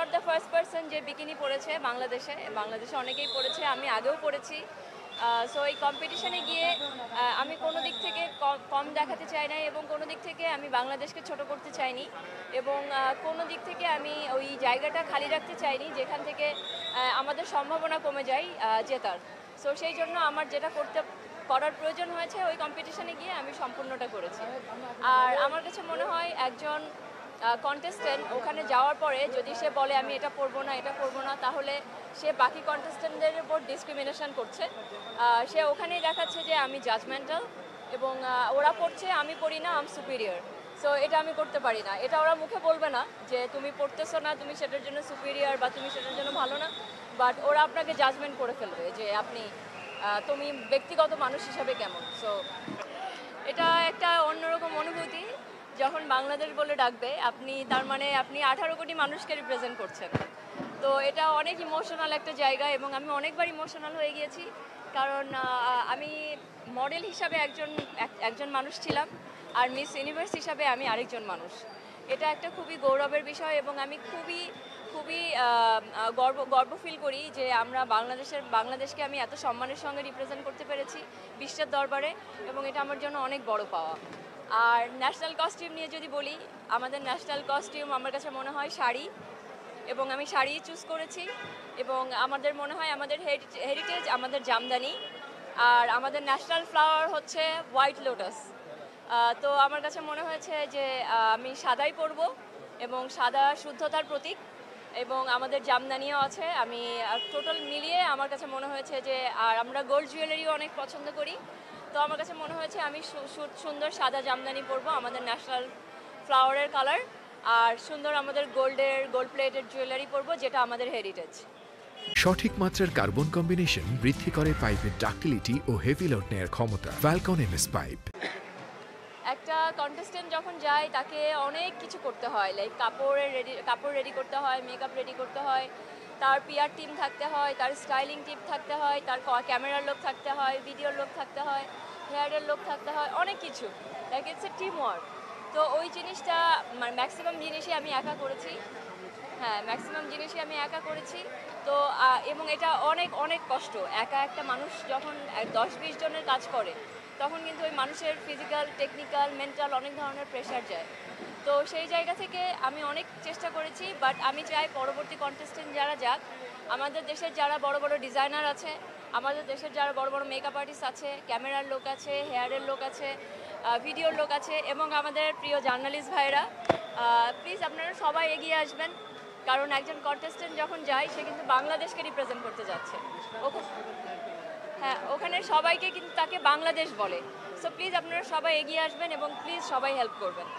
Not the first person যে bikini পরেছে বাংলাদেশে অনেকেই পরেছে, আমি আগেও পরেছি। সো এই কম্পিটিশনে গিয়ে আমি কোনো দিক থেকে কম দেখাতে চাই না এবং কোনো দিক থেকে আমি বাংলাদেশকে ছোট করতে চাইনি এবং কোনো দিক থেকে আমি ওই জায়গাটা খালি রাখতে চাইনি যেখান থেকে আমাদের সম্ভাবনা কমে যায় জেতার। সো সেই জন্য আমার যেটা করার প্রয়োজন হয়েছে ওই কম্পিটিশনে গিয়ে আমি সম্পূর্ণটা করেছি। আর আমার কাছে মনে হয় একজন কন্টেস্ট্যান্ট ওখানে যাওয়ার পরে যদি সে বলে আমি এটা পরবো না তাহলে সে বাকি কন্টেস্ট্যান্টদের উপর ডিসক্রিমিনেশন করছে। সে ওখানেই দেখাচ্ছে যে আমি জাজমেন্টাল এবং ওরা পড়ছে আমি পড়ি না, আম সুপিরিয়র। সো এটা আমি করতে পারি না। এটা ওরা মুখে বলবে না যে তুমি পড়তেছো না, তুমি সেটার জন্য সুপিরিয়র বা তুমি সেটার জন্য ভালো না, বাট ওরা আপনাকে জাজমেন্ট করে ফেলবে যে তুমি ব্যক্তিগত মানুষ হিসাবে কেমন। সো এটা একটা অন্যরকম অনুভূতি যখন বাংলাদেশ বলে ডাকবে তার মানে আপনি 18 কোটি মানুষকে রিপ্রেজেন্ট করছেন। তো এটা অনেক ইমোশনাল একটা জায়গা এবং আমি অনেকবার ইমোশনাল হয়ে গিয়েছি কারণ আমি মডেল হিসাবে একজন মানুষ ছিলাম আর মিস ইউনিভার্স হিসাবে আমি আরেকজন মানুষ। এটা একটা খুবই গৌরবের বিষয় এবং আমি খুবই খুবই গর্ব ফিল করি যে আমরা বাংলাদেশকে আমি এত সম্মানের সঙ্গে রিপ্রেজেন্ট করতে পেরেছি বিশ্বের দরবারে এবং এটা আমার জন্য অনেক বড় পাওয়া। আর ন্যাশনাল কস্টিউম নিয়ে যদি বলি, আমাদের ন্যাশনাল কস্টিউম আমার কাছে মনে হয় শাড়ি এবং আমি শাড়ি চুজ করেছি এবং আমাদের মনে হয় আমাদের হেরিটেজ আমাদের জামদানি আর আমাদের ন্যাশনাল ফ্লাওয়ার হচ্ছে হোয়াইট লোটাস। তো আমার কাছে মনে হয়েছে যে আমি সাদাই পরবো এবং সাদা শুদ্ধতার প্রতীক এবং আমাদের জামদানিও আছে। আমি টোটাল মিলিয়ে আমার কাছে মনে হয়েছে যে আর আমরা গোল্ড জুয়েলারিও অনেক পছন্দ করি। তো আমার কাছে মনে হয়েছে আমি সুন্দর সাদা জামদানি পরবো আমাদের ন্যাশনাল ফ্লাওয়ারের কালার আর সুন্দর আমাদের গোল্ড প্লেটেড জুয়েলারি পরবো যেটা আমাদের হেরিটেজ। সঠিক মাত্রার কার্বন কম্বিনেশন বৃদ্ধি করে পাইপের ডাক্টিলিটি ও হেভি লোড নেয়ার ক্ষমতা। Falcon MS pipe. একটা কন্টেস্টেন্ট যখন যায় তাকে অনেক কিছু করতে হয়, লাইক কাপড় রেডি করতে হয়, মেকআপ রেডি করতে হয়, তার পিআর টিম থাকতে হয়, তার স্টাইলিং টিম থাকতে হয়, তার ক্যামেরার লোক থাকতে হয়, ভিডিওর লোক থাকতে হয়, হেয়ারের লোক থাকতে হয়, অনেক কিছু, like it's a team work. তো ওই জিনিসটা ম্যাক্সিমাম জিনিসই আমি একা করেছি। ম্যাক্সিমাম জিনিসই আমি একা করেছি। তো এবং এটা অনেক অনেক কষ্ট। একা একটা মানুষ যখন 10-20 জনের কাজ করে তখন কিন্তু ওই মানুষের ফিজিক্যাল, টেকনিক্যাল, মেন্টাল অনেক ধরনের প্রেশার যায়। তো সেই জায়গা থেকে আমি অনেক চেষ্টা করেছি, বাট আমি চাই পরবর্তী কন্টেস্টেন্ট যারা যাক, আমাদের দেশের যারা বড় বড় ডিজাইনার আছে, আমাদের দেশের যারা বড় বড় মেকআপ আর্টিস্ট আছে, ক্যামেরার লোক আছে, হেয়ারের লোক আছে, ভিডিওর লোক আছে এবং আমাদের প্রিয় জার্নালিস্ট ভাইরা, প্লিজ আপনারা সবাই এগিয়ে আসবেন। কারণ একজন কন্টেস্টেন্ট যখন যায় সে কিন্তু বাংলাদেশকে রিপ্রেজেন্ট করতে যাচ্ছে। ওখানে সবাইকে কিন্তু তাকে বাংলাদেশ বলে। সো প্লিজ আপনারা সবাই এগিয়ে আসবেন এবং প্লিজ সবাই হেল্প করবেন।